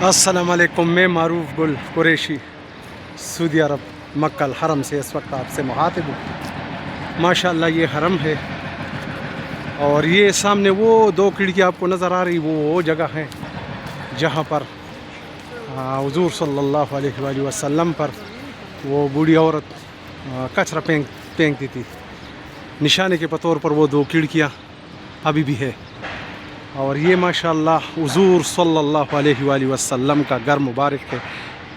السلام علیکم، میں معروف گل قریشی سعودی عرب مکہ الحرم سے اس وقت آپ سے مخاطب ہوں۔ ماشاءاللہ یہ حرم ہے، اور یہ سامنے وہ دو کھڑکیاں آپ کو نظر آ رہی، وہ جگہ ہے جہاں پر حضور صلی اللہ علیہ وآلہ وسلم پر وہ بوڑھی عورت کچرا پھینکتی تھی۔ نشانے کے طور پر وہ دو کھڑکیاں ابھی بھی ہے، اور یہ ماشاءاللہ حضور صلی اللہ علیہ وآلہ وسلم کا گھر مبارک ہے،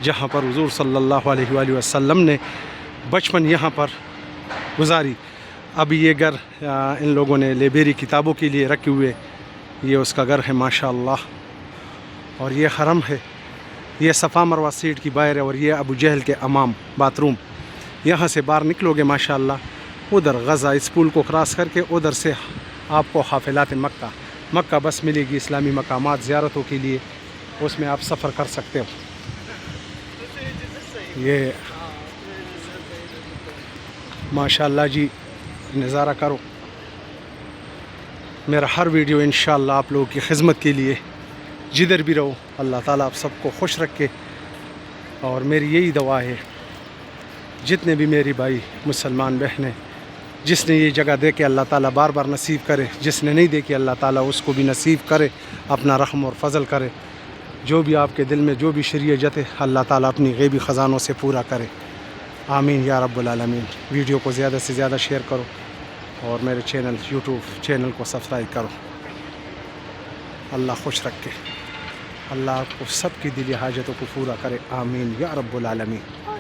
جہاں پر حضور صلی اللہ علیہ وآلہ وسلم نے بچپن یہاں پر گزاری۔ اب یہ گھر ان لوگوں نے لائبریری کتابوں کے لیے رکھے ہوئے، یہ اس کا گھر ہے ماشاءاللہ۔ اور یہ حرم ہے، یہ صفا مروہ سیٹ کی باہر ہے، اور یہ ابو جہل کے امام باتھ روم۔ یہاں سے باہر نکلو گے ماشاءاللہ، ادھر غزہ اسکول کو کراس کر کے ادھر سے آپ کو حافلات مکہ بس ملے گی اسلامی مقامات زیارتوں کے لیے، اس میں آپ سفر کر سکتے ہو۔ یہ ماشاءاللہ جی نظارہ کرو۔ میرا ہر ویڈیو انشاءاللہ آپ لوگوں کی خدمت کے لیے، جدھر بھی رہو اللہ تعالیٰ آپ سب کو خوش رکھے، اور میری یہی دعا ہے جتنے بھی میری بھائی مسلمان بہنیں، جس نے یہ جگہ دیکھے اللہ تعالیٰ بار بار نصیب کرے، جس نے نہیں دیکھی اللہ تعالیٰ اس کو بھی نصیب کرے، اپنا رحم اور فضل کرے۔ جو بھی آپ کے دل میں جو بھی شریعت ہے اللہ تعالیٰ اپنی غیبی خزانوں سے پورا کرے، آمین یا رب العالمین۔ ویڈیو کو زیادہ سے زیادہ شیئر کرو، اور میرے یوٹیوب چینل کو سبسکرائب کرو۔ اللہ خوش رکھے، اللہ آپ کو سب کی دلی حاجتوں کو پورا کرے، آمین یا رب العالمین۔